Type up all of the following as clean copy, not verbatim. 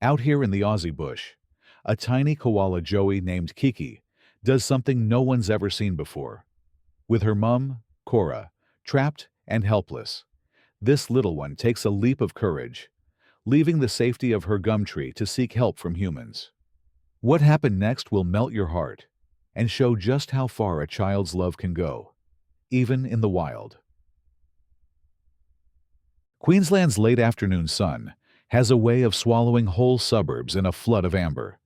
Out here in the Aussie bush, a tiny koala joey named Kiki does something no one's ever seen before. With her mum, Cora, trapped and helpless, this little one takes a leap of courage, leaving the safety of her gum tree to seek help from humans. What happened next will melt your heart and show just how far a child's love can go, even in the wild. Queensland's late afternoon sun has a way of swallowing whole suburbs in a flood of amber,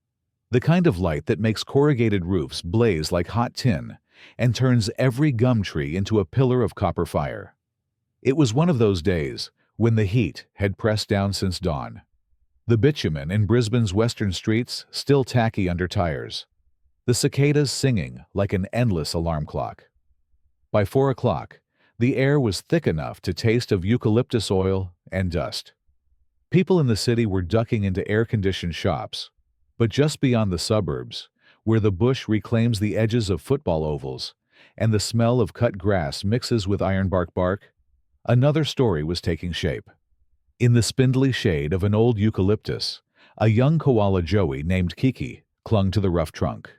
the kind of light that makes corrugated roofs blaze like hot tin and turns every gum tree into a pillar of copper fire. It was one of those days when the heat had pressed down since dawn. The bitumen in Brisbane's western streets still tacky under tires, the cicadas singing like an endless alarm clock. By 4 o'clock, the air was thick enough to taste of eucalyptus oil and dust. People in the city were ducking into air-conditioned shops, but just beyond the suburbs, where the bush reclaims the edges of football ovals and the smell of cut grass mixes with ironbark bark, another story was taking shape. In the spindly shade of an old eucalyptus, a young koala joey named Kiki clung to the rough trunk.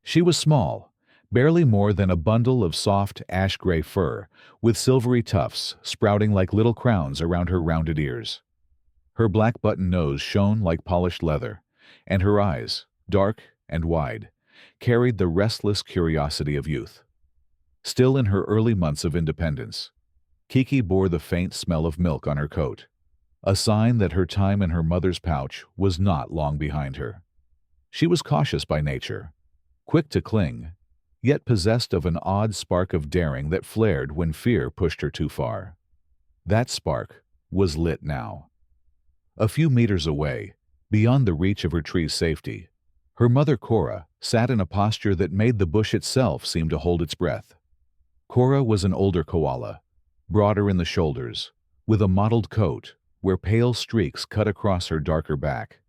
She was small, barely more than a bundle of soft ash-gray fur with silvery tufts sprouting like little crowns around her rounded ears. Her black button nose shone like polished leather, and her eyes, dark and wide, carried the restless curiosity of youth. Still in her early months of independence, Kiki bore the faint smell of milk on her coat, a sign that her time in her mother's pouch was not long behind her. She was cautious by nature, quick to cling, yet possessed of an odd spark of daring that flared when fear pushed her too far. That spark was lit now. A few meters away, beyond the reach of her tree's safety, her mother Cora sat in a posture that made the bush itself seem to hold its breath. Cora was an older koala, broader in the shoulders, with a mottled coat where pale streaks cut across her darker back.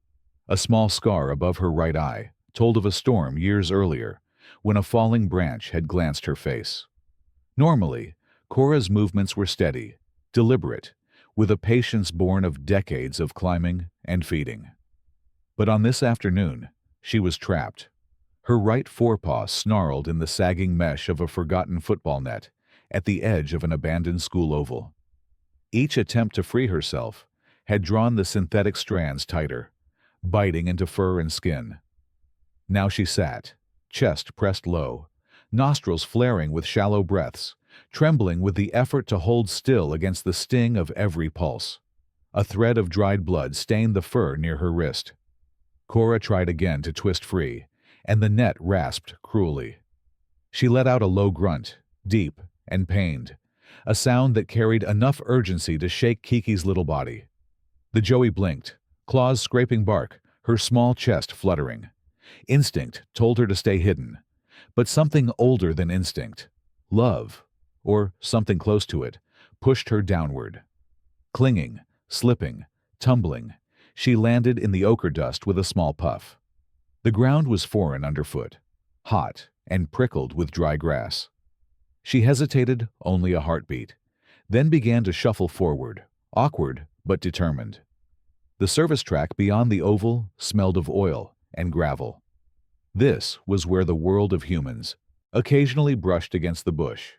A small scar above her right eye told of a storm years earlier, when a falling branch had glanced her face. Normally, Cora's movements were steady, deliberate, with a patience born of decades of climbing and feeding. But on this afternoon, she was trapped. Her right forepaw snarled in the sagging mesh of a forgotten football net at the edge of an abandoned school oval. Each attempt to free herself had drawn the synthetic strands tighter, biting into fur and skin. Now she sat, chest pressed low, nostrils flaring with shallow breaths, trembling with the effort to hold still against the sting of every pulse. A thread of dried blood stained the fur near her wrist. Cora tried again to twist free, and the net rasped cruelly. She let out a low grunt, deep and pained, a sound that carried enough urgency to shake Kiki's little body. The joey blinked, claws scraping bark, her small chest fluttering. Instinct told her to stay hidden, but something older than instinct, love, or something close to it, pushed her downward. Clinging, slipping, tumbling, she landed in the ochre dust with a small puff. The ground was foreign underfoot, hot and prickled with dry grass. She hesitated only a heartbeat, then began to shuffle forward, awkward but determined. The service track beyond the oval smelled of oil and gravel. This was where the world of humans occasionally brushed against the bush.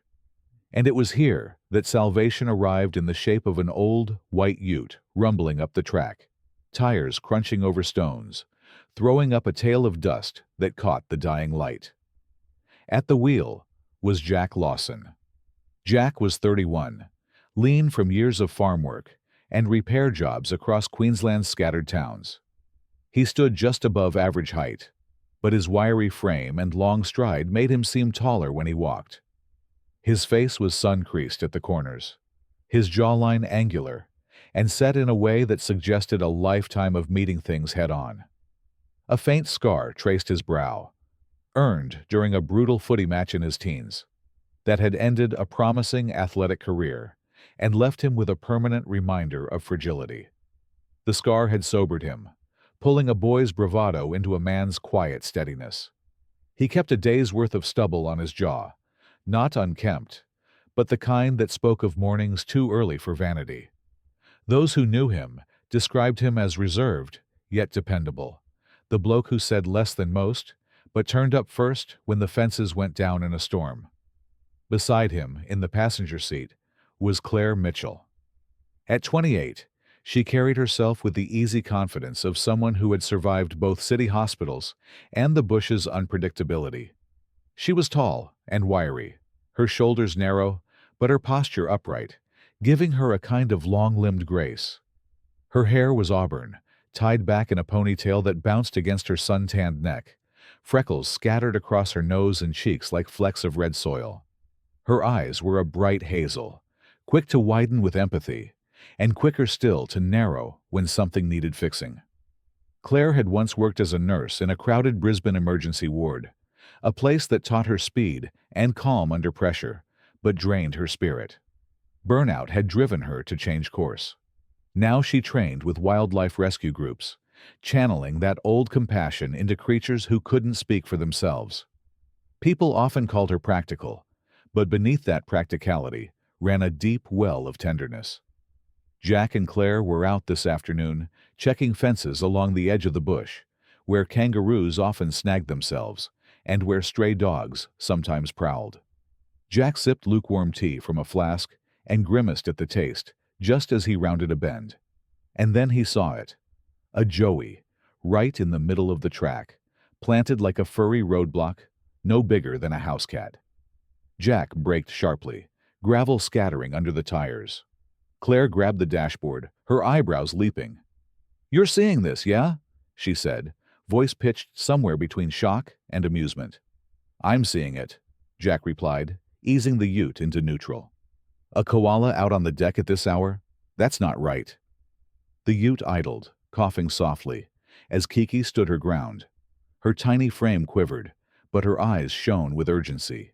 And it was here that salvation arrived in the shape of an old, white ute rumbling up the track, tires crunching over stones, throwing up a tail of dust that caught the dying light. At the wheel was Jack Lawson. Jack was 31, lean from years of farm work and repair jobs across Queensland's scattered towns. He stood just above average height, but his wiry frame and long stride made him seem taller when he walked. His face was sun-creased at the corners, his jawline angular, and set in a way that suggested a lifetime of meeting things head-on. A faint scar traced his brow, earned during a brutal footy match in his teens, that had ended a promising athletic career and left him with a permanent reminder of fragility. The scar had sobered him, pulling a boy's bravado into a man's quiet steadiness. He kept a day's worth of stubble on his jaw, not unkempt, but the kind that spoke of mornings too early for vanity. Those who knew him described him as reserved, yet dependable. The bloke who said less than most, but turned up first when the fences went down in a storm. Beside him, in the passenger seat, was Claire Mitchell. At 28, she carried herself with the easy confidence of someone who had survived both city hospitals and the bush's unpredictability. She was tall and wiry, her shoulders narrow, but her posture upright, giving her a kind of long-limbed grace. Her hair was auburn, tied back in a ponytail that bounced against her sun-tanned neck, freckles scattered across her nose and cheeks like flecks of red soil. Her eyes were a bright hazel, quick to widen with empathy, and quicker still to narrow when something needed fixing. Claire had once worked as a nurse in a crowded Brisbane emergency ward, a place that taught her speed and calm under pressure, but drained her spirit. Burnout had driven her to change course. Now she trained with wildlife rescue groups, channeling that old compassion into creatures who couldn't speak for themselves. People often called her practical, but beneath that practicality ran a deep well of tenderness. Jack and Claire were out this afternoon, checking fences along the edge of the bush, where kangaroos often snagged themselves, and where stray dogs sometimes prowled. Jack sipped lukewarm tea from a flask and grimaced at the taste, just as he rounded a bend. And then he saw it. A joey, right in the middle of the track, planted like a furry roadblock, no bigger than a house cat. Jack braked sharply, gravel scattering under the tires. Claire grabbed the dashboard, her eyebrows leaping. "You're seeing this, yeah?" she said, voice pitched somewhere between shock and amusement. "I'm seeing it," Jack replied, easing the ute into neutral. "A koala out on the deck at this hour? That's not right." The ute idled, coughing softly, as Kiki stood her ground. Her tiny frame quivered, but her eyes shone with urgency.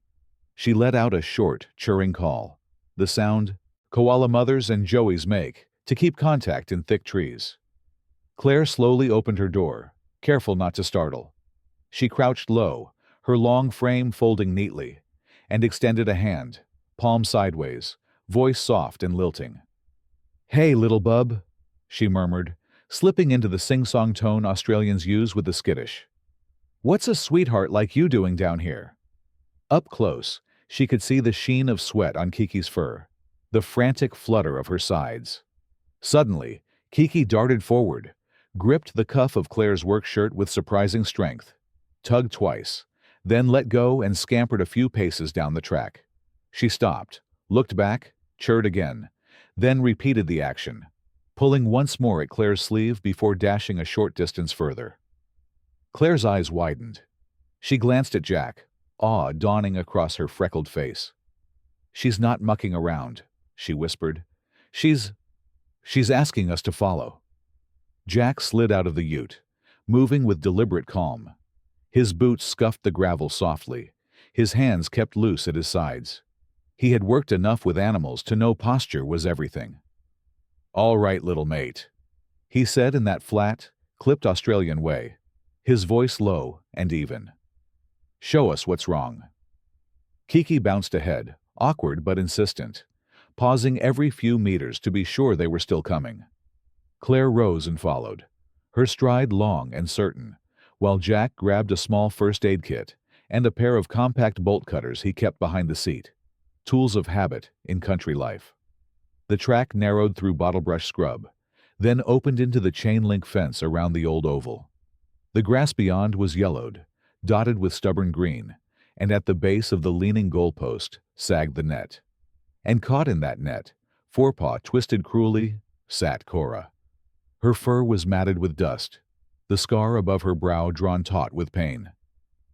She let out a short, churring call, the sound koala mothers and joeys make to keep contact in thick trees. Claire slowly opened her door, careful not to startle. She crouched low, her long frame folding neatly, and extended a hand, palm sideways, voice soft and lilting. "Hey, little bub," she murmured, slipping into the sing-song tone Australians use with the skittish. "What's a sweetheart like you doing down here?" Up close, she could see the sheen of sweat on Kiki's fur, the frantic flutter of her sides. Suddenly, Kiki darted forward, gripped the cuff of Claire's work shirt with surprising strength, tugged twice, then let go and scampered a few paces down the track. She stopped, looked back, churred again, then repeated the action, pulling once more at Claire's sleeve before dashing a short distance further. Claire's eyes widened. She glanced at Jack, awe dawning across her freckled face. "She's not mucking around," she whispered. She's asking us to follow." Jack slid out of the ute, moving with deliberate calm. His boots scuffed the gravel softly, his hands kept loose at his sides. He had worked enough with animals to know posture was everything. "All right, little mate," he said in that flat, clipped Australian way, his voice low and even. "Show us what's wrong." Kiki bounced ahead, awkward but insistent, pausing every few meters to be sure they were still coming. Claire rose and followed, her stride long and certain, while Jack grabbed a small first aid kit and a pair of compact bolt cutters he kept behind the seat, tools of habit in country life. The track narrowed through bottlebrush scrub, then opened into the chain-link fence around the old oval. The grass beyond was yellowed, dotted with stubborn green, and at the base of the leaning goalpost sagged the net. And caught in that net, forepaw twisted cruelly, sat Cora. Her fur was matted with dust, the scar above her brow drawn taut with pain.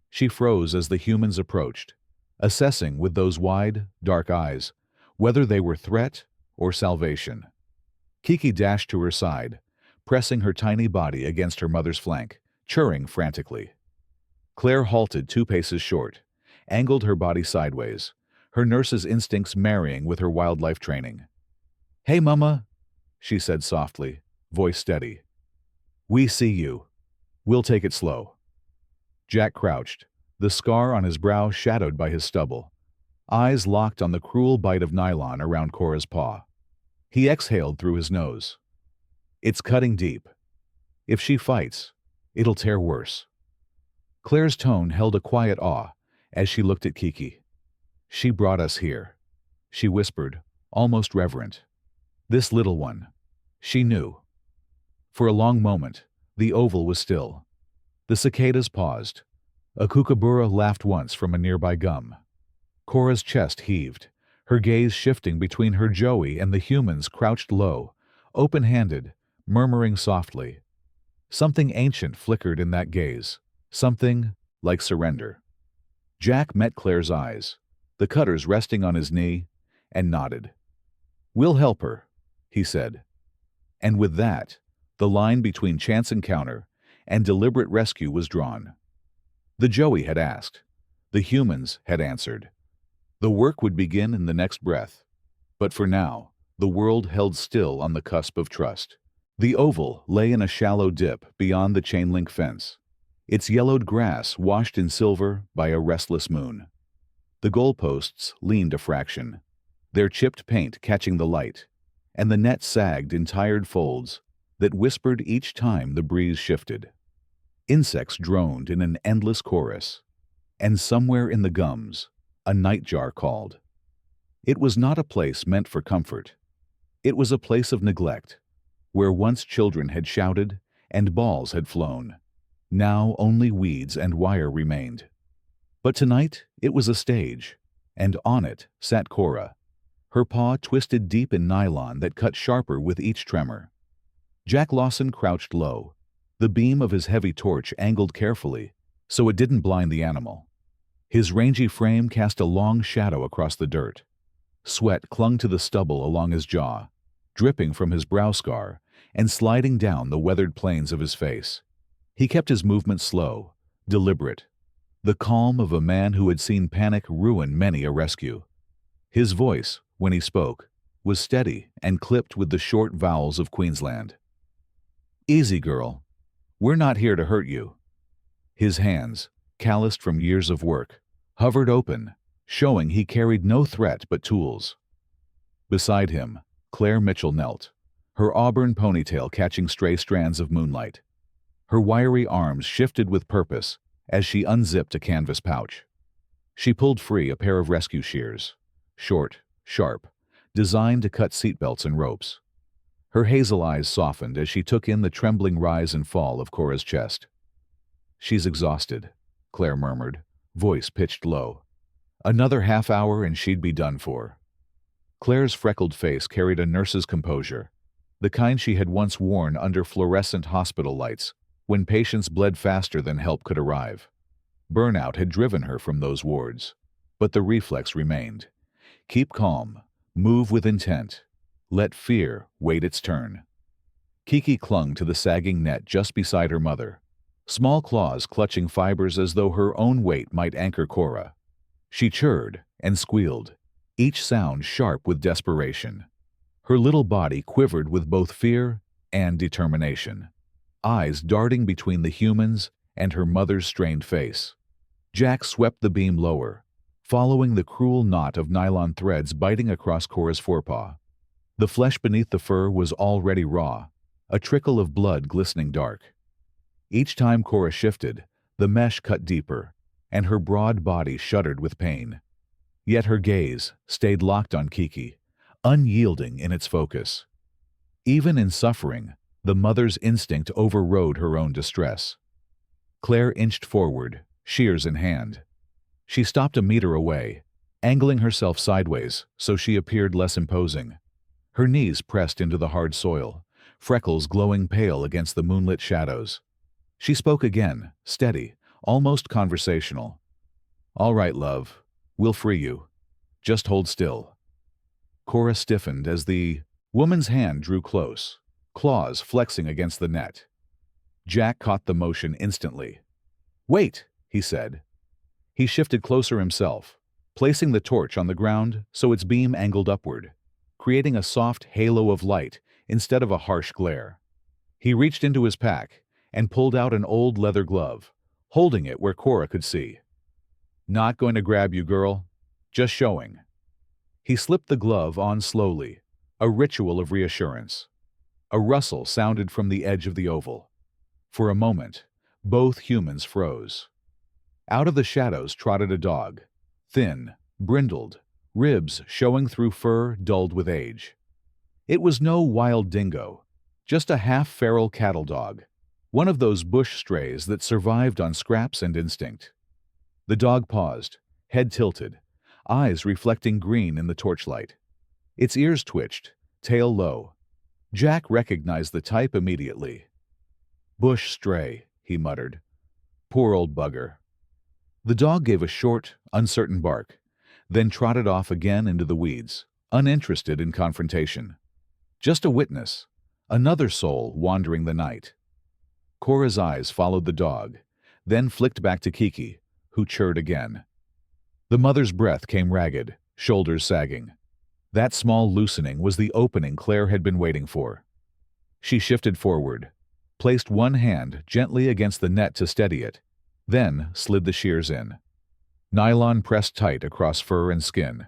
She froze as the humans approached, assessing with those wide, dark eyes whether they were threat or salvation. Kiki dashed to her side, pressing her tiny body against her mother's flank, churring frantically. Claire halted 2 paces short, angled her body sideways, her nurse's instincts marrying with her wildlife training. "Hey, Mama," she said softly, voice steady. "We see you. We'll take it slow." Jack crouched, the scar on his brow shadowed by his stubble, eyes locked on the cruel bite of nylon around Cora's paw. He exhaled through his nose. "It's cutting deep." If she fights, it'll tear worse. Claire's tone held a quiet awe as she looked at Kiki. She brought us here, she whispered, almost reverent. This little one. She knew. For a long moment, the oval was still. The cicadas paused. A kookaburra laughed once from a nearby gum. Cora's chest heaved, her gaze shifting between her Joey and the humans crouched low, open-handed, murmuring softly. Something ancient flickered in that gaze, something like surrender. Jack met Claire's eyes, the cutters resting on his knee, and nodded. "We'll help her," he said. And with that, the line between chance encounter and deliberate rescue was drawn. The Joey had asked. The humans had answered. The work would begin in the next breath. But for now, the world held still on the cusp of trust. The oval lay in a shallow dip beyond the chain-link fence, its yellowed grass washed in silver by a restless moon. The goalposts leaned a fraction, their chipped paint catching the light, and the net sagged in tired folds that whispered each time the breeze shifted. Insects droned in an endless chorus, and somewhere in the gums, a nightjar called. It was not a place meant for comfort. It was a place of neglect, where once children had shouted and balls had flown. Now only weeds and wire remained. But tonight it was a stage, and on it sat Cora, her paw twisted deep in nylon that cut sharper with each tremor. Jack Lawson crouched low, the beam of his heavy torch angled carefully so it didn't blind the animal. His rangy frame cast a long shadow across the dirt. Sweat clung to the stubble along his jaw, dripping from his brow scar and sliding down the weathered planes of his face. He kept his movement slow, deliberate, the calm of a man who had seen panic ruin many a rescue. His voice, when he spoke, was steady and clipped with the short vowels of Queensland. "Easy, girl. We're not here to hurt you." His hands, calloused from years of work, hovered open, showing he carried no threat but tools. Beside him, Claire Mitchell knelt, her auburn ponytail catching stray strands of moonlight. Her wiry arms shifted with purpose as she unzipped a canvas pouch. She pulled free a pair of rescue shears, short, sharp, designed to cut seatbelts and ropes. Her hazel eyes softened as she took in the trembling rise and fall of Cora's chest. "She's exhausted," Claire murmured, voice pitched low. "Another half hour and she'd be done for." Claire's freckled face carried a nurse's composure, the kind she had once worn under fluorescent hospital lights when patients bled faster than help could arrive. Burnout had driven her from those wards, but the reflex remained. Keep calm, move with intent, let fear wait its turn. Kiki clung to the sagging net just beside her mother, small claws clutching fibers as though her own weight might anchor Cora. She chirred and squealed, each sound sharp with desperation. Her little body quivered with both fear and determination, eyes darting between the humans and her mother's strained face. Jack swept the beam lower, following the cruel knot of nylon threads biting across Cora's forepaw. The flesh beneath the fur was already raw, a trickle of blood glistening dark. Each time Cora shifted, the mesh cut deeper, and her broad body shuddered with pain. Yet her gaze stayed locked on Kiki, unyielding in its focus. Even in suffering, the mother's instinct overrode her own distress. Claire inched forward, shears in hand. She stopped a meter away, angling herself sideways so she appeared less imposing. Her knees pressed into the hard soil, freckles glowing pale against the moonlit shadows. She spoke again, steady, almost conversational. "All right, love. We'll free you. Just hold still." Cora stiffened as the woman's hand drew close, claws flexing against the net. Jack caught the motion instantly. "Wait," he said. He shifted closer himself, placing the torch on the ground so its beam angled upward, creating a soft halo of light instead of a harsh glare. He reached into his pack and pulled out an old leather glove, holding it where Cora could see. "Not going to grab you, girl. Just showing." He slipped the glove on slowly, a ritual of reassurance. A rustle sounded from the edge of the oval. For a moment, both humans froze. Out of the shadows trotted a dog, thin, brindled, ribs showing through fur dulled with age. It was no wild dingo, just a half-feral cattle dog, one of those bush strays that survived on scraps and instinct. The dog paused, head tilted, eyes reflecting green in the torchlight. Its ears twitched, tail low. Jack recognized the type immediately. "Bush stray," he muttered. "Poor old bugger." The dog gave a short, uncertain bark, then trotted off again into the weeds, uninterested in confrontation. Just a witness, another soul wandering the night. Cora's eyes followed the dog, then flicked back to Kiki, who chirred again. The mother's breath came ragged, shoulders sagging. That small loosening was the opening Claire had been waiting for. She shifted forward, placed one hand gently against the net to steady it, then slid the shears in. Nylon pressed tight across fur and skin,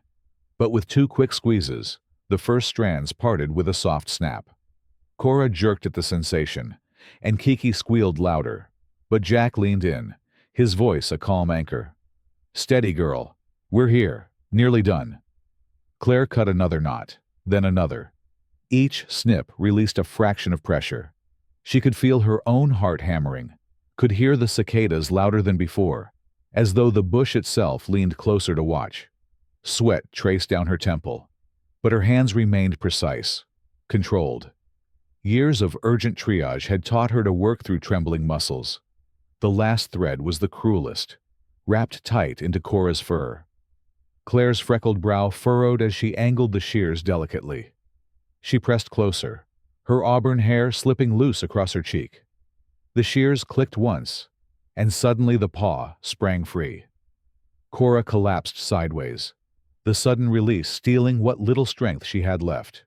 but with two quick squeezes, the first strands parted with a soft snap. Cora jerked at the sensation, and Kiki squealed louder, but Jack leaned in, his voice a calm anchor. "Steady, girl. We're here, nearly done." Claire cut another knot, then another. Each snip released a fraction of pressure. She could feel her own heart hammering, could hear the cicadas louder than before, as though the bush itself leaned closer to watch. Sweat traced down her temple, but her hands remained precise, controlled. Years of urgent triage had taught her to work through trembling muscles. The last thread was the cruelest, wrapped tight into Cora's fur. Claire's freckled brow furrowed as she angled the shears delicately. She pressed closer, her auburn hair slipping loose across her cheek. The shears clicked once, and suddenly the paw sprang free. Cora collapsed sideways, the sudden release stealing what little strength she had left.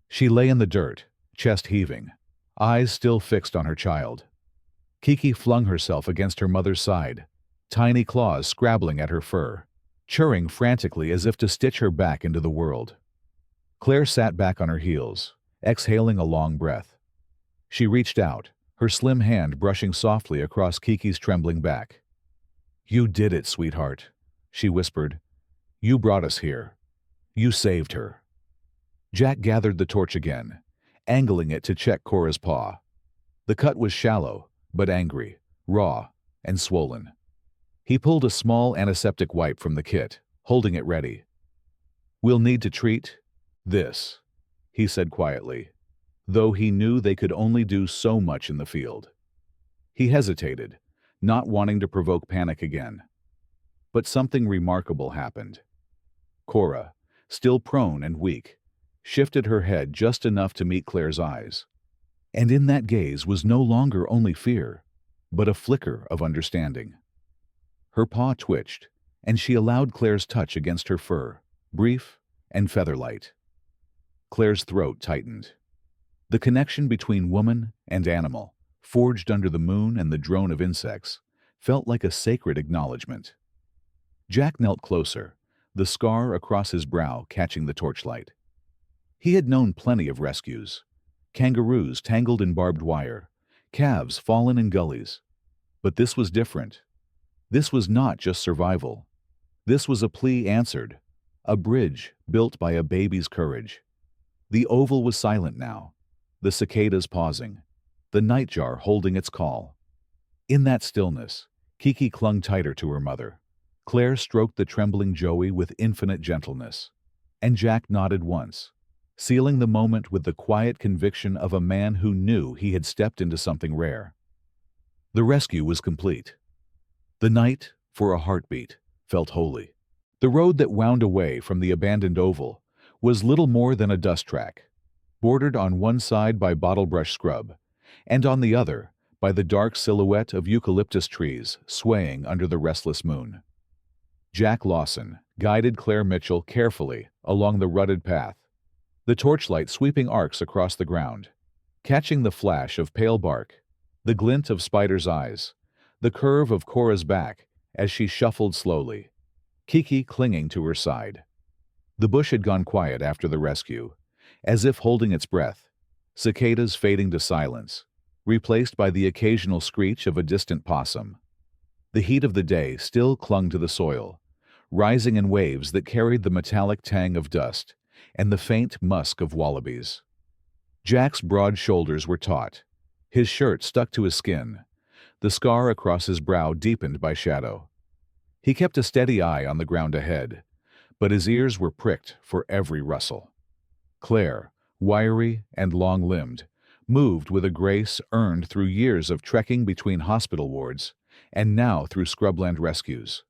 She lay in the dirt, chest heaving, eyes still fixed on her child. Kiki flung herself against her mother's side, tiny claws scrabbling at her fur, churring frantically as if to stitch her back into the world. Claire sat back on her heels, exhaling a long breath. She reached out, her slim hand brushing softly across Kiki's trembling back. "You did it, sweetheart," she whispered. "You brought us here. You saved her." Jack gathered the torch again, angling it to check Cora's paw. The cut was shallow, but angry, raw, and swollen. He pulled a small antiseptic wipe from the kit, holding it ready. "We'll need to treat this," he said quietly, though he knew they could only do so much in the field. He hesitated, not wanting to provoke panic again. But something remarkable happened. Cora, still prone and weak, shifted her head just enough to meet Claire's eyes. And in that gaze was no longer only fear, but a flicker of understanding. Her paw twitched, and she allowed Claire's touch against her fur, brief and feather-light. Claire's throat tightened. The connection between woman and animal, forged under the moon and the drone of insects, felt like a sacred acknowledgement. Jack knelt closer, the scar across his brow catching the torchlight. He had known plenty of rescues. Kangaroos tangled in barbed wire, calves fallen in gullies. But this was different. This was not just survival. This was a plea answered, a bridge built by a baby's courage. The oval was silent now, the cicadas pausing, the nightjar holding its call. In that stillness, Kiki clung tighter to her mother. Claire stroked the trembling Joey with infinite gentleness, and Jack nodded once, sealing the moment with the quiet conviction of a man who knew he had stepped into something rare. The rescue was complete. The night, for a heartbeat, felt holy. The road that wound away from the abandoned oval was little more than a dust track, bordered on one side by bottlebrush scrub, and on the other by the dark silhouette of eucalyptus trees swaying under the restless moon. Jack Lawson guided Claire Mitchell carefully along the rutted path, the torchlight sweeping arcs across the ground, catching the flash of pale bark, the glint of Spider's eyes, the curve of Cora's back as she shuffled slowly, Kiki clinging to her side. The bush had gone quiet after the rescue, as if holding its breath, cicadas fading to silence, replaced by the occasional screech of a distant possum. The heat of the day still clung to the soil, rising in waves that carried the metallic tang of dust and the faint musk of wallabies. Jack's broad shoulders were taut. His shirt stuck to his skin. The scar across his brow deepened by shadow. He kept a steady eye on the ground ahead, but his ears were pricked for every rustle. Claire, wiry and long-limbed, moved with a grace earned through years of trekking between hospital wards and now through scrubland rescues.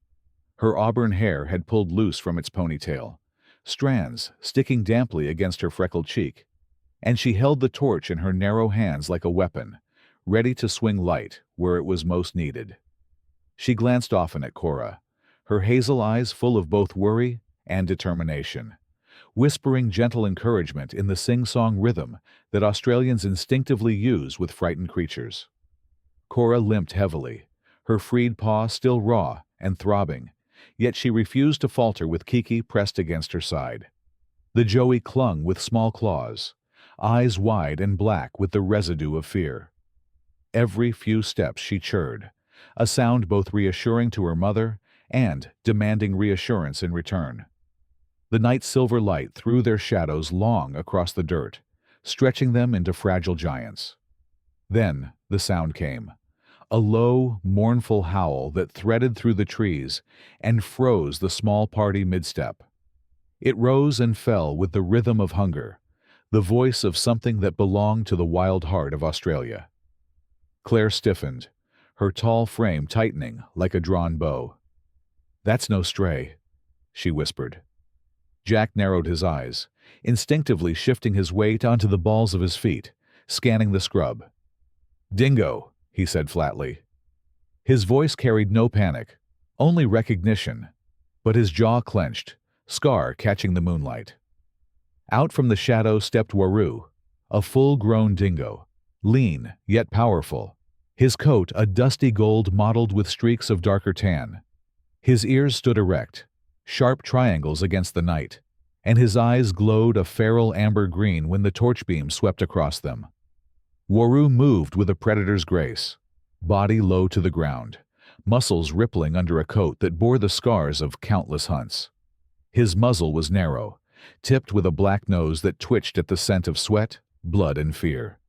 Her auburn hair had pulled loose from its ponytail, strands sticking damply against her freckled cheek, and she held the torch in her narrow hands like a weapon, ready to swing light where it was most needed. She glanced often at Cora, her hazel eyes full of both worry and determination, whispering gentle encouragement in the sing-song rhythm that Australians instinctively use with frightened creatures. Cora limped heavily, her freed paw still raw and throbbing, yet she refused to falter with Kiki pressed against her side. The joey clung with small claws, eyes wide and black with the residue of fear. Every few steps she chirred, a sound both reassuring to her mother and demanding reassurance in return. The night's silver light threw their shadows long across the dirt, stretching them into fragile giants. Then the sound came, a low, mournful howl that threaded through the trees and froze the small party mid-step. It rose and fell with the rhythm of hunger, the voice of something that belonged to the wild heart of Australia. Claire stiffened, her tall frame tightening like a drawn bow. "That's no stray," she whispered. Jack narrowed his eyes, instinctively shifting his weight onto the balls of his feet, scanning the scrub. "Dingo," he said flatly. His voice carried no panic, only recognition, but his jaw clenched, scar catching the moonlight. Out from the shadow stepped Waru, a full-grown dingo, lean yet powerful, his coat a dusty gold mottled with streaks of darker tan. His ears stood erect, sharp triangles against the night, and his eyes glowed a feral amber green when the torch beam swept across them. Waru moved with a predator's grace, body low to the ground, muscles rippling under a coat that bore the scars of countless hunts. His muzzle was narrow, tipped with a black nose that twitched at the scent of sweat, blood, and fear.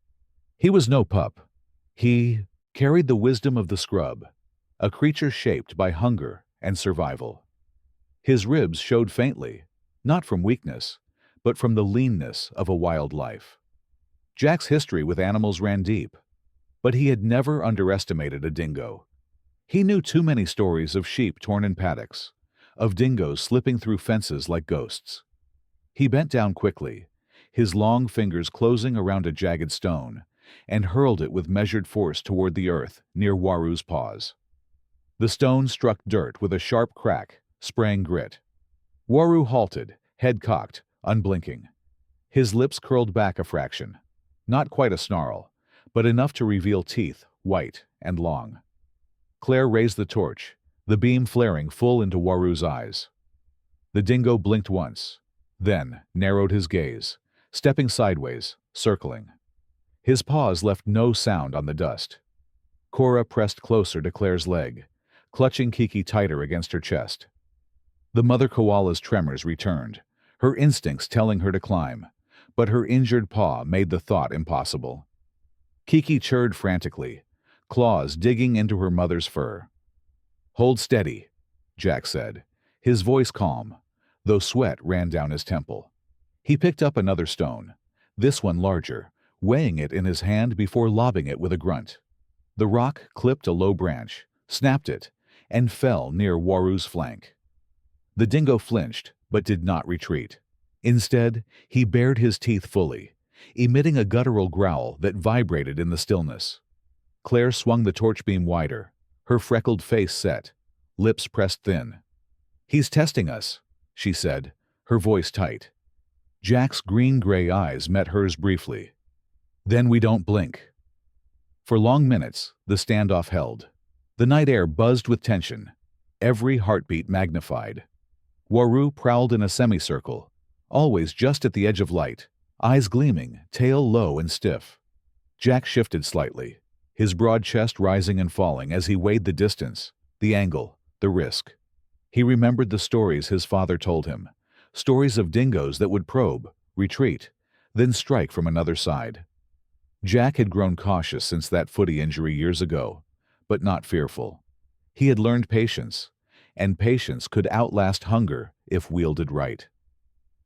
He was no pup. He carried the wisdom of the scrub, a creature shaped by hunger and survival. His ribs showed faintly, not from weakness, but from the leanness of a wild life. Jack's history with animals ran deep, but he had never underestimated a dingo. He knew too many stories of sheep torn in paddocks, of dingoes slipping through fences like ghosts. He bent down quickly, his long fingers closing around a jagged stone, and hurled it with measured force toward the earth near Waru's paws. The stone struck dirt with a sharp crack, spraying grit. Waru halted, head cocked, unblinking. His lips curled back a fraction, not quite a snarl, but enough to reveal teeth, white and long. Claire raised the torch, the beam flaring full into Waru's eyes. The dingo blinked once, then narrowed his gaze, stepping sideways, circling. His paws left no sound on the dust. Cora pressed closer to Claire's leg, clutching Kiki tighter against her chest. The mother koala's tremors returned, her instincts telling her to climb, but her injured paw made the thought impossible. Kiki chirred frantically, claws digging into her mother's fur. "Hold steady," Jack said, his voice calm, though sweat ran down his temple. He picked up another stone, this one larger, weighing it in his hand before lobbing it with a grunt. The rock clipped a low branch, snapped it, and fell near Waru's flank. The dingo flinched, but did not retreat. Instead, he bared his teeth fully, emitting a guttural growl that vibrated in the stillness. Claire swung the torch beam wider, her freckled face set, lips pressed thin. "He's testing us," she said, her voice tight. Jack's green-gray eyes met hers briefly. "Then we don't blink." For long minutes, the standoff held. The night air buzzed with tension, every heartbeat magnified. Waru prowled in a semicircle, always just at the edge of light, eyes gleaming, tail low and stiff. Jack shifted slightly, his broad chest rising and falling as he weighed the distance, the angle, the risk. He remembered the stories his father told him, stories of dingoes that would probe, retreat, then strike from another side. Jack had grown cautious since that footy injury years ago, but not fearful. He had learned patience, and patience could outlast hunger if wielded right.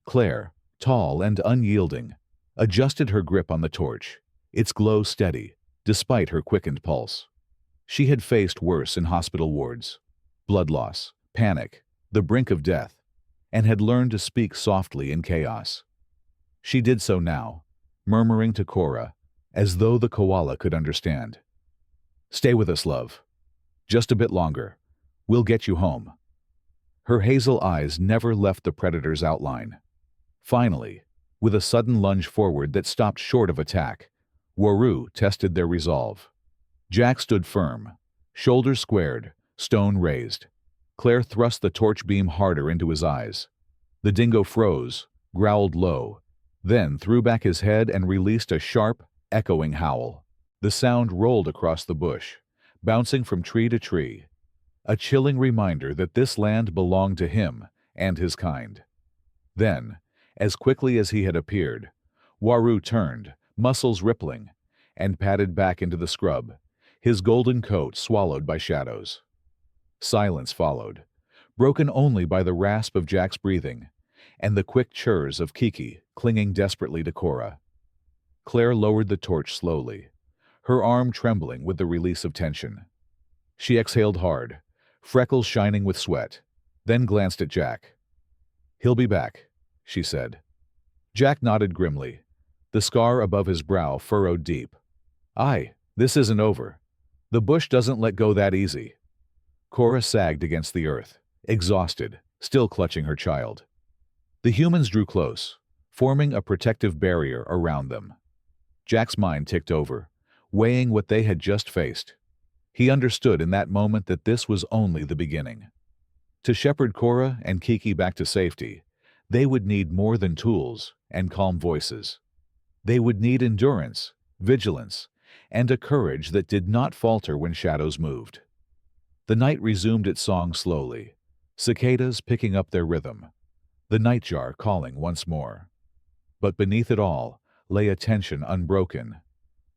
Claire, tall and unyielding, adjusted her grip on the torch, its glow steady, despite her quickened pulse. She had faced worse in hospital wards: blood loss, panic, the brink of death, and had learned to speak softly in chaos. She did so now, murmuring to Cora, as though the koala could understand. "Stay with us, love. Just a bit longer. We'll get you home." Her hazel eyes never left the predator's outline. Finally, with a sudden lunge forward that stopped short of attack, Waru tested their resolve. Jack stood firm, shoulders squared, stone raised. Claire thrust the torch beam harder into his eyes. The dingo froze, growled low, then threw back his head and released a sharp, echoing howl. The sound rolled across the bush, bouncing from tree to tree, a chilling reminder that this land belonged to him and his kind. Then, as quickly as he had appeared, Waru turned, muscles rippling, and padded back into the scrub, his golden coat swallowed by shadows. Silence followed, broken only by the rasp of Jack's breathing and the quick chirrs of Kiki clinging desperately to Cora. Claire lowered the torch slowly, her arm trembling with the release of tension. She exhaled hard, freckles shining with sweat, then glanced at Jack. "He'll be back," she said. Jack nodded grimly, the scar above his brow furrowed deep. "Aye, this isn't over. The bush doesn't let go that easy." Cora sagged against the earth, exhausted, still clutching her child. The humans drew close, forming a protective barrier around them. Jack's mind ticked over, weighing what they had just faced. He understood in that moment that this was only the beginning. To shepherd Cora and Kiki back to safety, they would need more than tools and calm voices. They would need endurance, vigilance, and a courage that did not falter when shadows moved. The night resumed its song slowly, cicadas picking up their rhythm, the nightjar calling once more. But beneath it all lay a tension unbroken,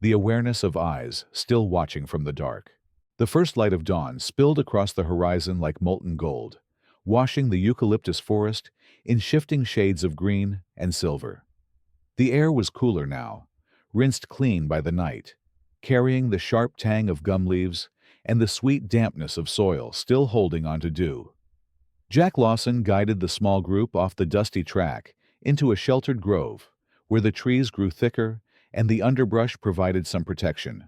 the awareness of eyes still watching from the dark. The first light of dawn spilled across the horizon like molten gold, washing the eucalyptus forest in shifting shades of green and silver. The air was cooler now, rinsed clean by the night, carrying the sharp tang of gum leaves and the sweet dampness of soil still holding onto dew. Jack Lawson guided the small group off the dusty track into a sheltered grove, where the trees grew thicker and the underbrush provided some protection.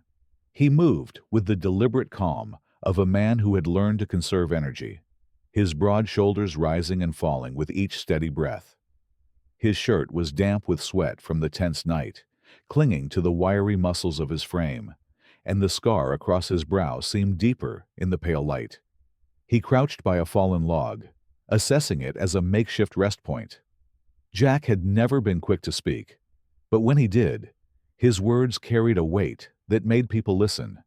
He moved with the deliberate calm of a man who had learned to conserve energy, his broad shoulders rising and falling with each steady breath. His shirt was damp with sweat from the tense night, clinging to the wiry muscles of his frame, and the scar across his brow seemed deeper in the pale light. He crouched by a fallen log, assessing it as a makeshift rest point. Jack had never been quick to speak, but when he did, his words carried a weight that made people listen.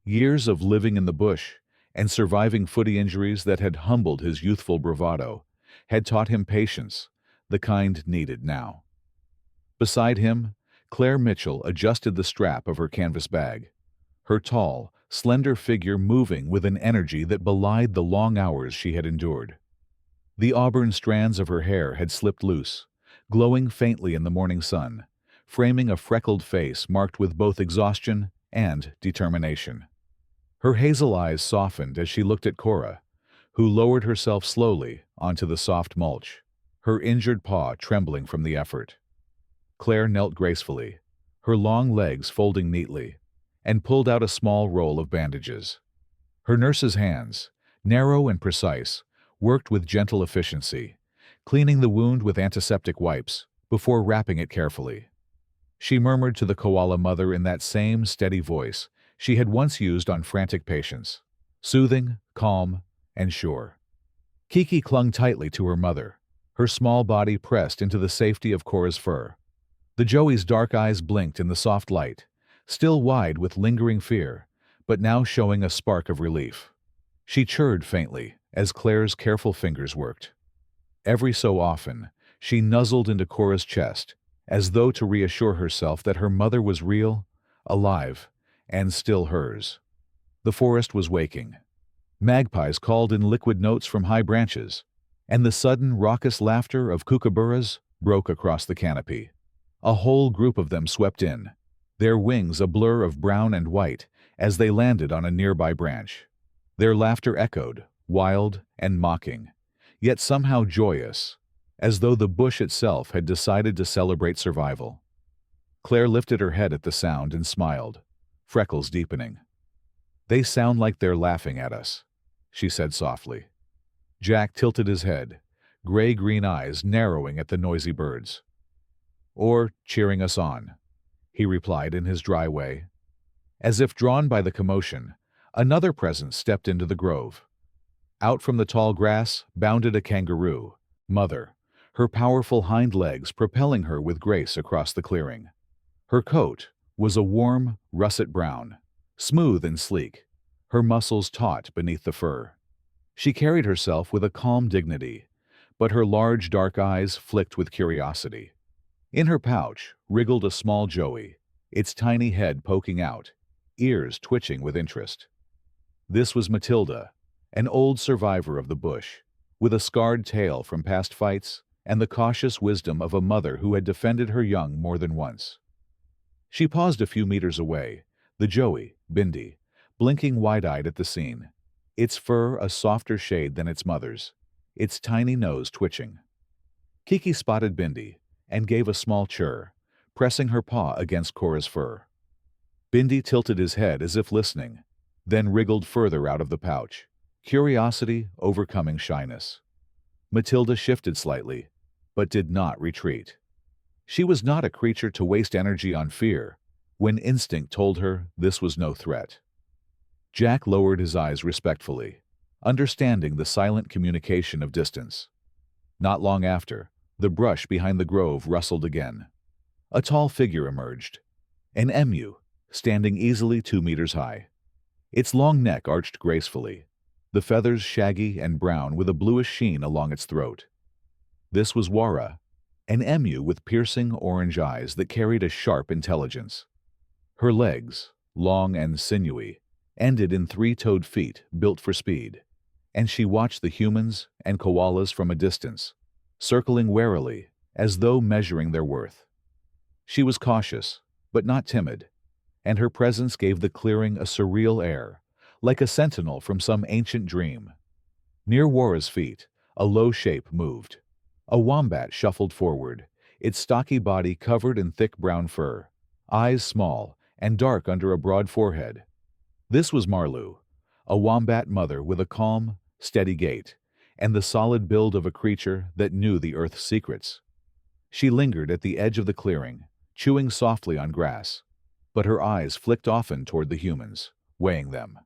Years of living in the bush and surviving footy injuries that had humbled his youthful bravado had taught him patience, the kind needed now. Beside him, Claire Mitchell adjusted the strap of her canvas bag, her tall, slender figure moving with an energy that belied the long hours she had endured. The auburn strands of her hair had slipped loose, glowing faintly in the morning sun, framing a freckled face marked with both exhaustion and determination. Her hazel eyes softened as she looked at Cora, who lowered herself slowly onto the soft mulch, her injured paw trembling from the effort. Claire knelt gracefully, her long legs folding neatly, and pulled out a small roll of bandages. Her nurse's hands, narrow and precise, worked with gentle efficiency, cleaning the wound with antiseptic wipes before wrapping it carefully. She murmured to the koala mother in that same steady voice she had once used on frantic patients, soothing, calm, and sure. Kiki clung tightly to her mother, her small body pressed into the safety of Cora's fur. The joey's dark eyes blinked in the soft light, still wide with lingering fear, but now showing a spark of relief. She chirred faintly as Claire's careful fingers worked. Every so often, she nuzzled into Cora's chest, as though to reassure herself that her mother was real, alive, and still hers. The forest was waking. Magpies called in liquid notes from high branches, and the sudden raucous laughter of kookaburras broke across the canopy. A whole group of them swept in, their wings a blur of brown and white as they landed on a nearby branch. Their laughter echoed, wild and mocking, yet somehow joyous, as though the bush itself had decided to celebrate survival. Claire lifted her head at the sound and smiled, freckles deepening. "They sound like they're laughing at us," she said softly. Jack tilted his head, gray-green eyes narrowing at the noisy birds. "Or cheering us on," he replied in his dry way. As if drawn by the commotion, another presence stepped into the grove. Out from the tall grass bounded a kangaroo, Mother, her powerful hind legs propelling her with grace across the clearing. Her coat was a warm, russet brown, smooth and sleek, her muscles taut beneath the fur. She carried herself with a calm dignity, but her large dark eyes flicked with curiosity. In her pouch wriggled a small joey, its tiny head poking out, ears twitching with interest. This was Matilda, an old survivor of the bush, with a scarred tail from past fights and the cautious wisdom of a mother who had defended her young more than once. She paused a few meters away, the joey, Bindi, blinking wide-eyed at the scene, its fur a softer shade than its mother's, its tiny nose twitching. Kiki spotted Bindi and gave a small chirr, pressing her paw against Cora's fur. Bindi tilted his head as if listening, then wriggled further out of the pouch, curiosity overcoming shyness. Matilda shifted slightly, but did not retreat. She was not a creature to waste energy on fear when instinct told her this was no threat. Jack lowered his eyes respectfully, understanding the silent communication of distance. Not long after, the brush behind the grove rustled again. A tall figure emerged, an emu, standing easily 2 meters high. Its long neck arched gracefully, the feathers shaggy and brown with a bluish sheen along its throat. This was Wara, an emu with piercing orange eyes that carried a sharp intelligence. Her legs, long and sinewy, ended in 3-toed feet built for speed, and she watched the humans and koalas from a distance, circling warily as though measuring their worth. She was cautious, but not timid, and her presence gave the clearing a surreal air, like a sentinel from some ancient dream. Near Wara's feet, a low shape moved. A wombat shuffled forward, its stocky body covered in thick brown fur, eyes small and dark under a broad forehead. This was Marlu, a wombat mother with a calm, steady gait, and the solid build of a creature that knew the earth's secrets. She lingered at the edge of the clearing, chewing softly on grass, but her eyes flicked often toward the humans, weighing them.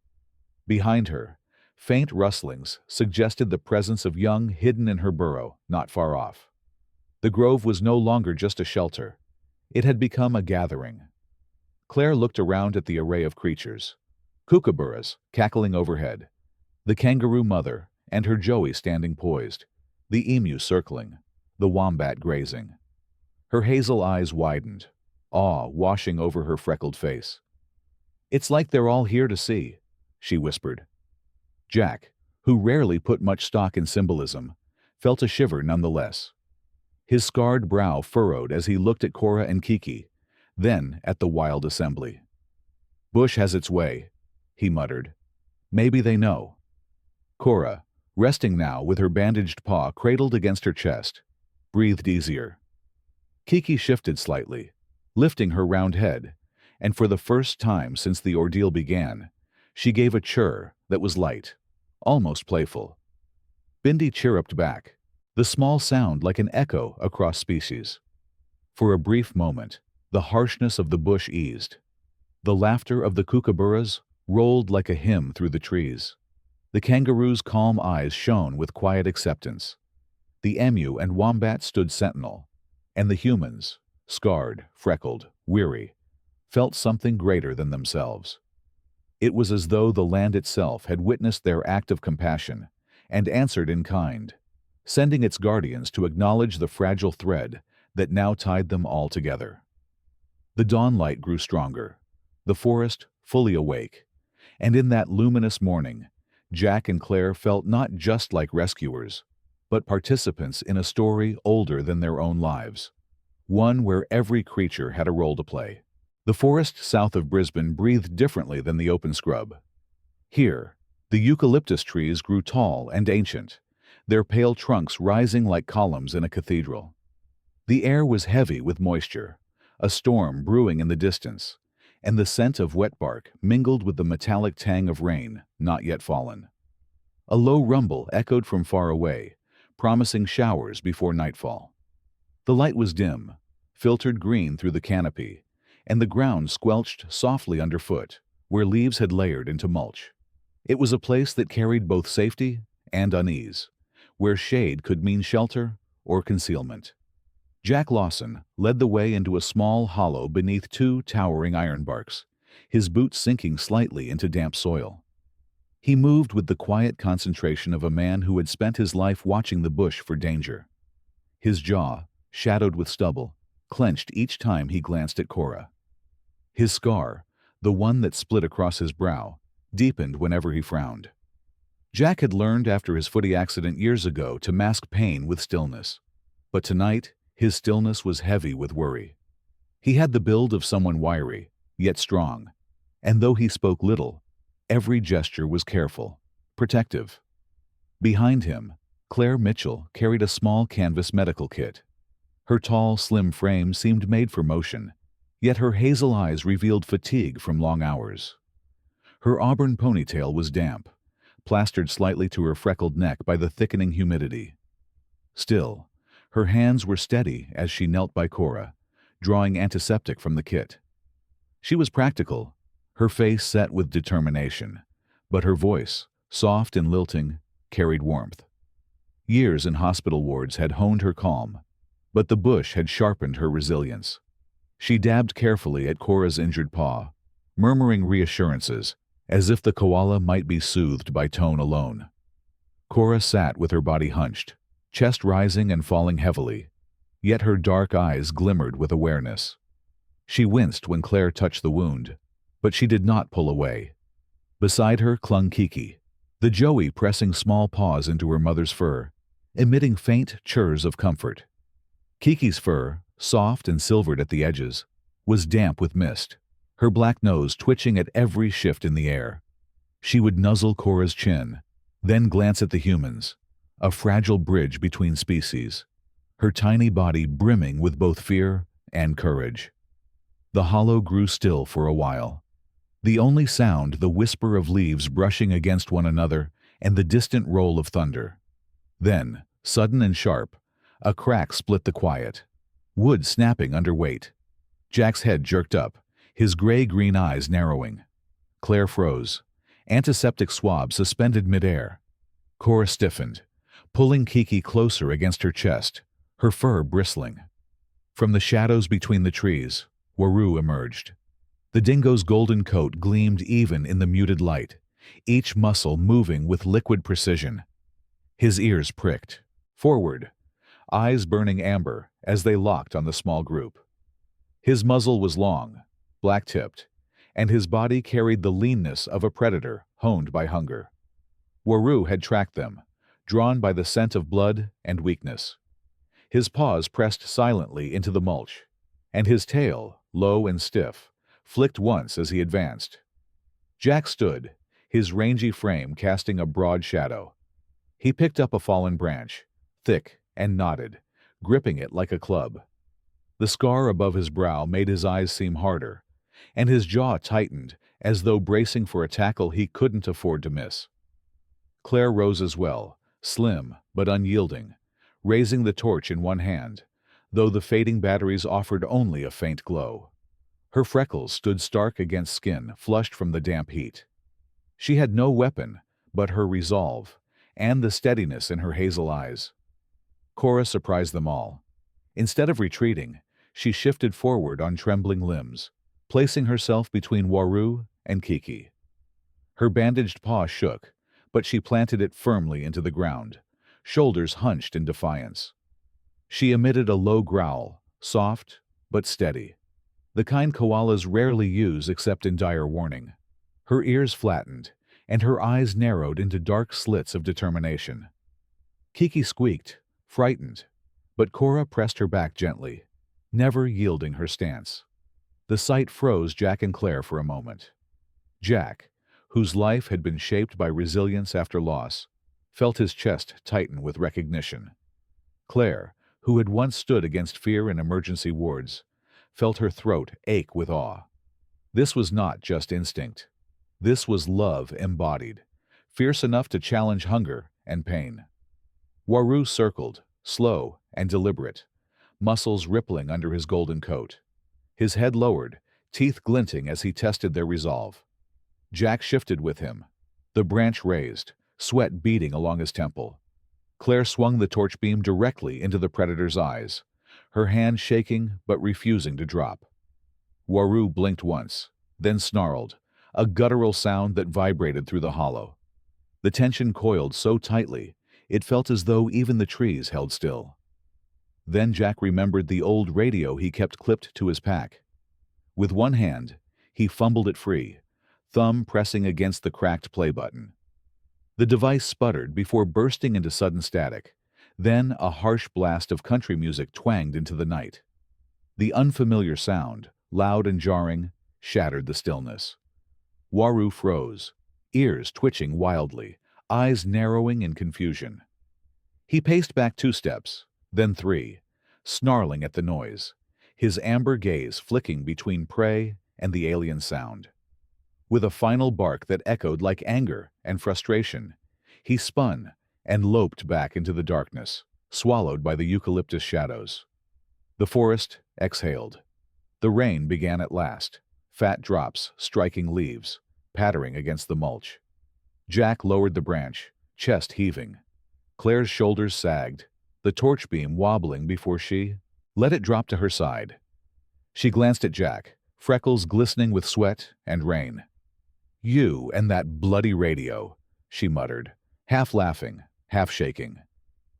Behind her, faint rustlings suggested the presence of young hidden in her burrow, not far off. The grove was no longer just a shelter. It had become a gathering. Claire looked around at the array of creatures. Kookaburras cackling overhead, the kangaroo mother and her joey standing poised, the emu circling, the wombat grazing. Her hazel eyes widened, awe washing over her freckled face. "It's like they're all here to see," she whispered. Jack, who rarely put much stock in symbolism, felt a shiver nonetheless. His scarred brow furrowed as he looked at Cora and Kiki, then at the wild assembly. "Bush has its way," he muttered. "Maybe they know." Cora, resting now with her bandaged paw cradled against her chest, breathed easier. Kiki shifted slightly, lifting her round head, and for the first time since the ordeal began, she gave a chirr that was light, almost playful. Bindi chirruped back, the small sound like an echo across species. For a brief moment, the harshness of the bush eased. The laughter of the kookaburras rolled like a hymn through the trees. The kangaroo's calm eyes shone with quiet acceptance. The emu and wombat stood sentinel, and the humans, scarred, freckled, weary, felt something greater than themselves. It was as though the land itself had witnessed their act of compassion and answered in kind, sending its guardians to acknowledge the fragile thread that now tied them all together. The dawn light grew stronger, the forest fully awake, and in that luminous morning, Jack and Claire felt not just like rescuers, but participants in a story older than their own lives, one where every creature had a role to play. The forest south of Brisbane breathed differently than the open scrub. Here, the eucalyptus trees grew tall and ancient, their pale trunks rising like columns in a cathedral. The air was heavy with moisture, a storm brewing in the distance, and the scent of wet bark mingled with the metallic tang of rain not yet fallen. A low rumble echoed from far away, promising showers before nightfall. The light was dim, filtered green through the canopy, and the ground squelched softly underfoot, where leaves had layered into mulch. It was a place that carried both safety and unease, where shade could mean shelter or concealment. Jack Lawson led the way into a small hollow beneath two towering ironbarks, his boots sinking slightly into damp soil. He moved with the quiet concentration of a man who had spent his life watching the bush for danger. His jaw, shadowed with stubble, clenched each time he glanced at Cora. His scar, the one that split across his brow, deepened whenever he frowned. Jack had learned after his footy accident years ago to mask pain with stillness. But tonight, his stillness was heavy with worry. He had the build of someone wiry, yet strong, and though he spoke little, every gesture was careful, protective. Behind him, Claire Mitchell carried a small canvas medical kit. Her tall, slim frame seemed made for motion, yet her hazel eyes revealed fatigue from long hours. Her auburn ponytail was damp, plastered slightly to her freckled neck by the thickening humidity. Still, her hands were steady as she knelt by Cora, drawing antiseptic from the kit. She was practical, her face set with determination, but her voice, soft and lilting, carried warmth. Years in hospital wards had honed her calm, but the bush had sharpened her resilience. She dabbed carefully at Cora's injured paw, murmuring reassurances, as if the koala might be soothed by tone alone. Cora sat with her body hunched, chest rising and falling heavily, yet her dark eyes glimmered with awareness. She winced when Claire touched the wound, but she did not pull away. Beside her clung Kiki, the joey pressing small paws into her mother's fur, emitting faint chirrs of comfort. Kiki's fur, soft and silvered at the edges, was damp with mist, her black nose twitching at every shift in the air. She would nuzzle Cora's chin, then glance at the humans, a fragile bridge between species, her tiny body brimming with both fear and courage. The hollow grew still for a while. The only sound the whisper of leaves brushing against one another and the distant roll of thunder. Then, sudden and sharp, a crack split the quiet, wood snapping under weight. Jack's head jerked up, his gray-green eyes narrowing. Claire froze, antiseptic swab suspended midair. Cora stiffened, pulling Kiki closer against her chest, her fur bristling. From the shadows between the trees, Waru emerged. The dingo's golden coat gleamed even in the muted light, each muscle moving with liquid precision. His ears pricked, forward, eyes burning amber as they locked on the small group. His muzzle was long, black-tipped, and his body carried the leanness of a predator honed by hunger. Waru had tracked them, drawn by the scent of blood and weakness. His paws pressed silently into the mulch, and his tail, low and stiff, flicked once as he advanced. Jack stood, his rangy frame casting a broad shadow. He picked up a fallen branch, thick and knotted, gripping it like a club. The scar above his brow made his eyes seem harder, and his jaw tightened as though bracing for a tackle he couldn't afford to miss. Claire rose as well, slim but unyielding, raising the torch in one hand, though the fading batteries offered only a faint glow. Her freckles stood stark against skin flushed from the damp heat. She had no weapon but her resolve and the steadiness in her hazel eyes. Cora surprised them all. Instead of retreating, she shifted forward on trembling limbs, placing herself between Waru and Kiki. Her bandaged paw shook, but she planted it firmly into the ground, shoulders hunched in defiance. She emitted a low growl, soft but steady, the kind koalas rarely use except in dire warning. Her ears flattened, and her eyes narrowed into dark slits of determination. Kiki squeaked, frightened, but Cora pressed her back gently, never yielding her stance. The sight froze Jack and Claire for a moment. Jack, whose life had been shaped by resilience after loss, felt his chest tighten with recognition. Claire, who had once stood against fear in emergency wards, felt her throat ache with awe. This was not just instinct. This was love embodied, fierce enough to challenge hunger and pain. Waru circled, slow and deliberate, muscles rippling under his golden coat. His head lowered, teeth glinting as he tested their resolve. Jack shifted with him, the branch raised, sweat beading along his temple. Claire swung the torch beam directly into the predator's eyes, her hand shaking but refusing to drop. Waru blinked once, then snarled, a guttural sound that vibrated through the hollow. The tension coiled so tightly, it felt as though even the trees held still. Then Jack remembered the old radio he kept clipped to his pack. With one hand, he fumbled it free, thumb pressing against the cracked play button. The device sputtered before bursting into sudden static. Then a harsh blast of country music twanged into the night. The unfamiliar sound, loud and jarring, shattered the stillness. Waru froze, ears twitching wildly, eyes narrowing in confusion. He paced back 2 steps, then 3, snarling at the noise, his amber gaze flicking between prey and the alien sound. With a final bark that echoed like anger and frustration, he spun and loped back into the darkness, swallowed by the eucalyptus shadows. The forest exhaled. The rain began at last, fat drops striking leaves, pattering against the mulch. Jack lowered the branch, chest heaving. Claire's shoulders sagged, the torch beam wobbling before she let it drop to her side. She glanced at Jack, freckles glistening with sweat and rain. "You and that bloody radio," she muttered, half laughing, half shaking.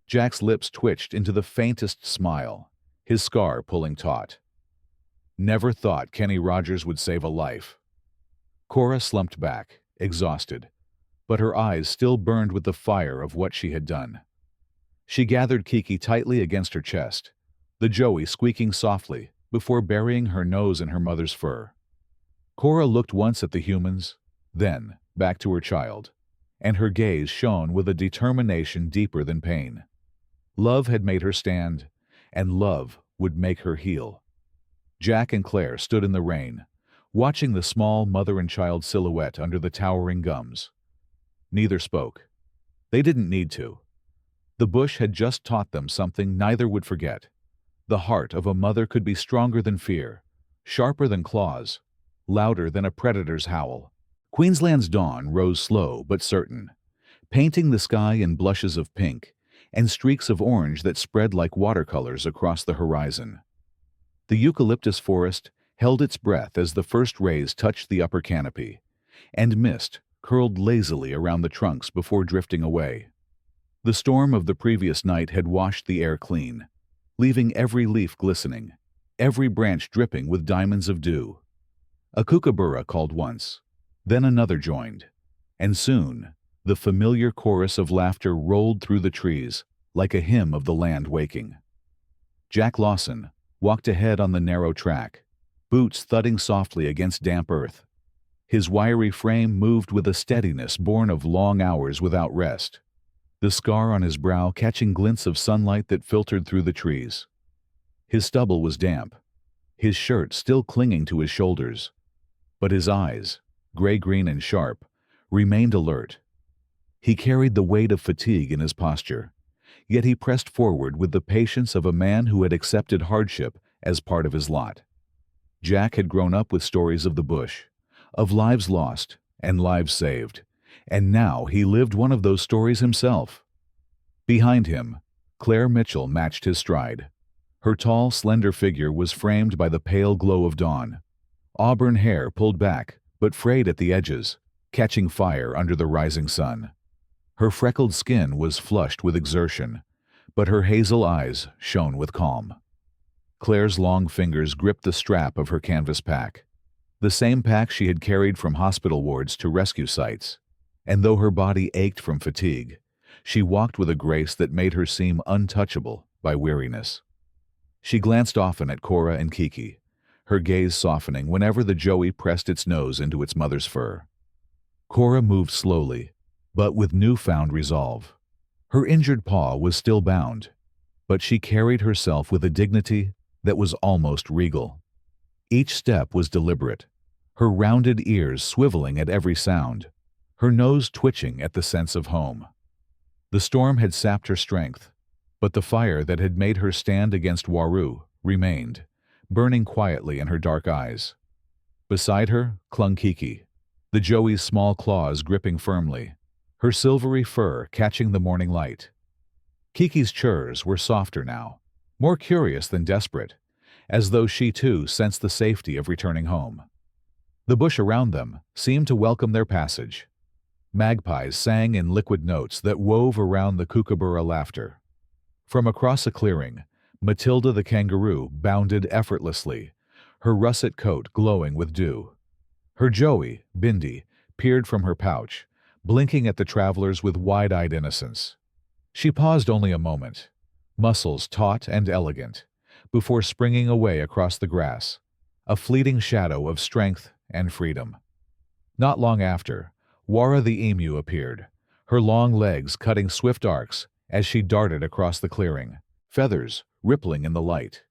Jack's lips twitched into the faintest smile, his scar pulling taut. "Never thought Kenny Rogers would save a life." Cora slumped back, exhausted, but her eyes still burned with the fire of what she had done. She gathered Kiki tightly against her chest, the Joey squeaking softly before burying her nose in her mother's fur. Cora looked once at the humans, then back to her child, and her gaze shone with a determination deeper than pain. Love had made her stand, and love would make her heal. Jack and Claire stood in the rain, watching the small mother and child silhouette under the towering gums. Neither spoke. They didn't need to. The bush had just taught them something neither would forget. The heart of a mother could be stronger than fear, sharper than claws, louder than a predator's howl. Queensland's dawn rose slow but certain, painting the sky in blushes of pink and streaks of orange that spread like watercolors across the horizon. The eucalyptus forest held its breath as the first rays touched the upper canopy, and mist curled lazily around the trunks before drifting away. The storm of the previous night had washed the air clean, leaving every leaf glistening, every branch dripping with diamonds of dew. A kookaburra called once, then another joined, and soon the familiar chorus of laughter rolled through the trees like a hymn of the land waking. Jack Lawson walked ahead on the narrow track, boots thudding softly against damp earth. His wiry frame moved with a steadiness born of long hours without rest, the scar on his brow catching glints of sunlight that filtered through the trees. His stubble was damp, his shirt still clinging to his shoulders, but his eyes, gray-green and sharp, remained alert. He carried the weight of fatigue in his posture, yet he pressed forward with the patience of a man who had accepted hardship as part of his lot. Jack had grown up with stories of the bush, of lives lost and lives saved, and now he lived one of those stories himself. Behind him, Claire Mitchell matched his stride. Her tall, slender figure was framed by the pale glow of dawn. auburn hair pulled back but frayed at the edges, catching fire under the rising sun. Her freckled skin was flushed with exertion, but her hazel eyes shone with calm. Claire's long fingers gripped the strap of her canvas pack, the same pack she had carried from hospital wards to rescue sites, and though her body ached from fatigue, she walked with a grace that made her seem untouchable by weariness. She glanced often at Cora and Kiki, her gaze softening whenever the joey pressed its nose into its mother's fur. Cora moved slowly, but with newfound resolve. Her injured paw was still bound, but she carried herself with a dignity that was almost regal. Each step was deliberate, her rounded ears swiveling at every sound, her nose twitching at the sense of home. The storm had sapped her strength, but the fire that had made her stand against Waru remained, burning quietly in her dark eyes. Beside her clung Kiki, the joey's small claws gripping firmly, her silvery fur catching the morning light. Kiki's churs were softer now, more curious than desperate, as though she too sensed the safety of returning home. The bush around them seemed to welcome their passage. Magpies sang in liquid notes that wove around the kookaburra laughter. From across a clearing, Matilda the kangaroo bounded effortlessly, her russet coat glowing with dew. Her joey, Bindi, peered from her pouch, blinking at the travelers with wide-eyed innocence. She paused only a moment, muscles taut and elegant, before springing away across the grass, a fleeting shadow of strength and freedom. Not long after, Wara the emu appeared, her long legs cutting swift arcs as she darted across the clearing, feathers rippling in the light.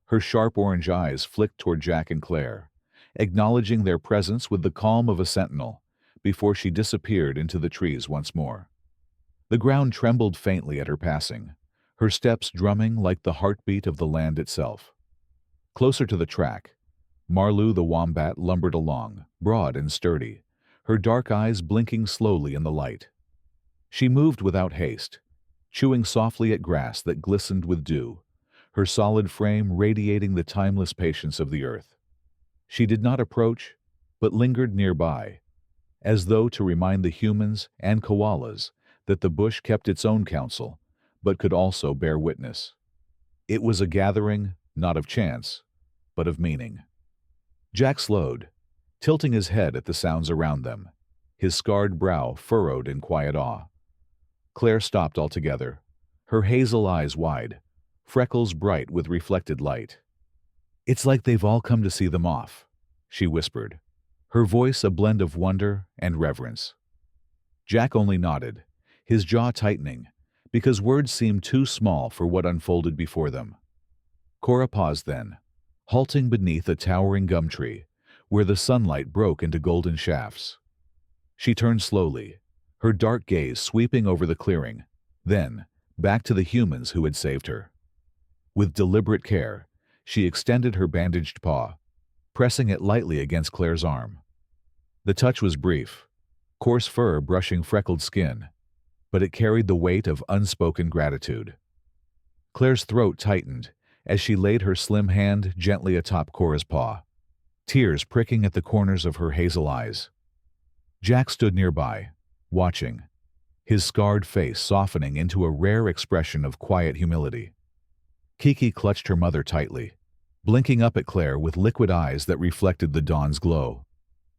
Her sharp orange eyes flicked toward Jack and Claire, acknowledging their presence with the calm of a sentinel, before she disappeared into the trees once more. The ground trembled faintly at her passing, her steps drumming like the heartbeat of the land itself. Closer to the track, Marlou the wombat lumbered along, broad and sturdy, her dark eyes blinking slowly in the light. She moved without haste, chewing softly at grass that glistened with dew, her solid frame radiating the timeless patience of the earth. She did not approach, but lingered nearby, as though to remind the humans and koalas that the bush kept its own counsel, but could also bear witness. It was a gathering, not of chance, but of meaning. Jack slowed, tilting his head at the sounds around them, his scarred brow furrowed in quiet awe. Claire stopped altogether, her hazel eyes wide, freckles bright with reflected light. "It's like they've all come to see them off," she whispered, her voice a blend of wonder and reverence. Jack only nodded, his jaw tightening, because words seemed too small for what unfolded before them. Cora paused then, halting beneath a towering gum tree, where the sunlight broke into golden shafts. She turned slowly, her dark gaze sweeping over the clearing, then back to the humans who had saved her. With deliberate care, she extended her bandaged paw, pressing it lightly against Claire's arm. The touch was brief, coarse fur brushing freckled skin, but it carried the weight of unspoken gratitude. Claire's throat tightened as she laid her slim hand gently atop Cora's paw, tears pricking at the corners of her hazel eyes. Jack stood nearby, watching, his scarred face softening into a rare expression of quiet humility. Kiki clutched her mother tightly, blinking up at Claire with liquid eyes that reflected the dawn's glow.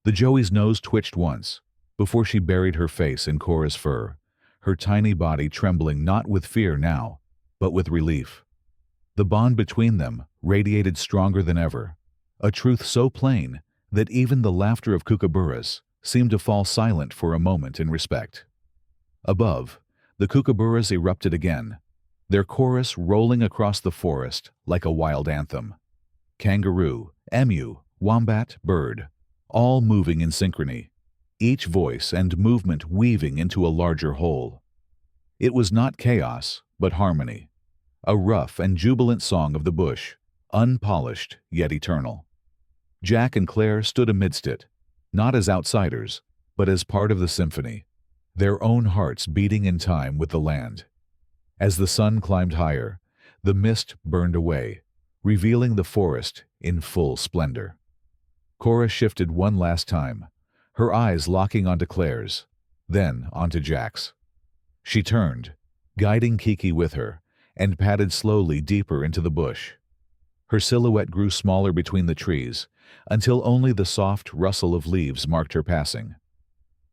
The joey's nose twitched once, before she buried her face in Cora's fur, her tiny body trembling not with fear now, but with relief. The bond between them radiated stronger than ever, a truth so plain that even the laughter of kookaburras seemed to fall silent for a moment in respect. Above, the kookaburras erupted again, their chorus rolling across the forest like a wild anthem. Kangaroo, emu, wombat, bird, all moving in synchrony, each voice and movement weaving into a larger whole. It was not chaos, but harmony, a rough and jubilant song of the bush, unpolished yet eternal. Jack and Claire stood amidst it, not as outsiders, but as part of the symphony, their own hearts beating in time with the land. As the sun climbed higher, the mist burned away, revealing the forest in full splendor. Cora shifted one last time, her eyes locking onto Claire's, then onto Jack's. She turned, guiding Kiki with her, and padded slowly deeper into the bush. Her silhouette grew smaller between the trees, until only the soft rustle of leaves marked her passing.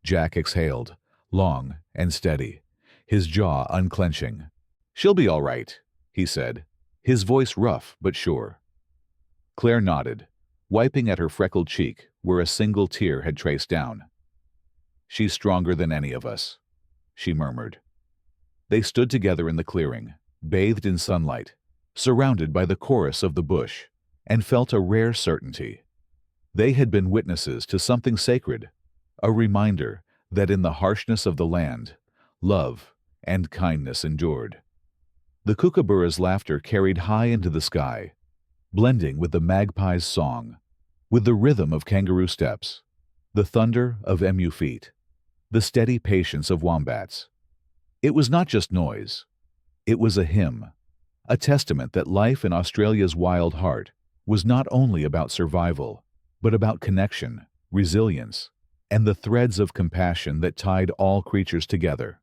Jack exhaled, long and steady, his jaw unclenching. "She'll be all right," he said, his voice rough but sure. Claire nodded, wiping at her freckled cheek where a single tear had traced down. "She's stronger than any of us," she murmured. They stood together in the clearing, bathed in sunlight, surrounded by the chorus of the bush, and felt a rare certainty. They had been witnesses to something sacred, a reminder that in the harshness of the land, love and kindness endured. The kookaburra's laughter carried high into the sky, blending with the magpie's song, with the rhythm of kangaroo steps, the thunder of emu feet, the steady patience of wombats. It was not just noise. It was a hymn, a testament that life in Australia's wild heart was not only about survival, but about connection, resilience, and the threads of compassion that tied all creatures together.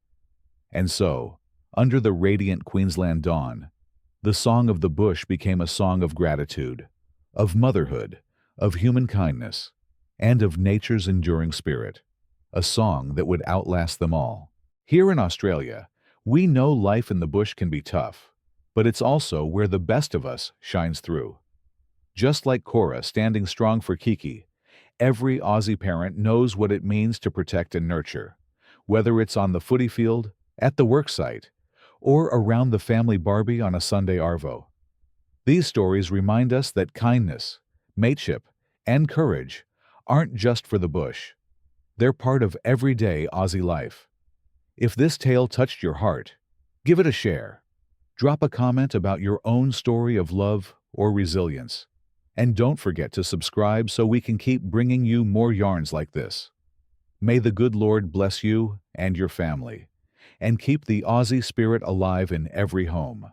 And so, under the radiant Queensland dawn, the song of the bush became a song of gratitude, of motherhood, of human kindness, and of nature's enduring spirit, a song that would outlast them all. Here in Australia, we know life in the bush can be tough, but it's also where the best of us shines through. Just like Cora standing strong for Kiki, every Aussie parent knows what it means to protect and nurture, whether it's on the footy field, at the worksite, or around the family Barbie on a Sunday arvo. These stories remind us that kindness, mateship, and courage aren't just for the bush. They're part of everyday Aussie life. If this tale touched your heart, give it a share. Drop a comment about your own story of love or resilience. And don't forget to subscribe so we can keep bringing you more yarns like this. May the good Lord bless you and your family, and keep the Aussie spirit alive in every home.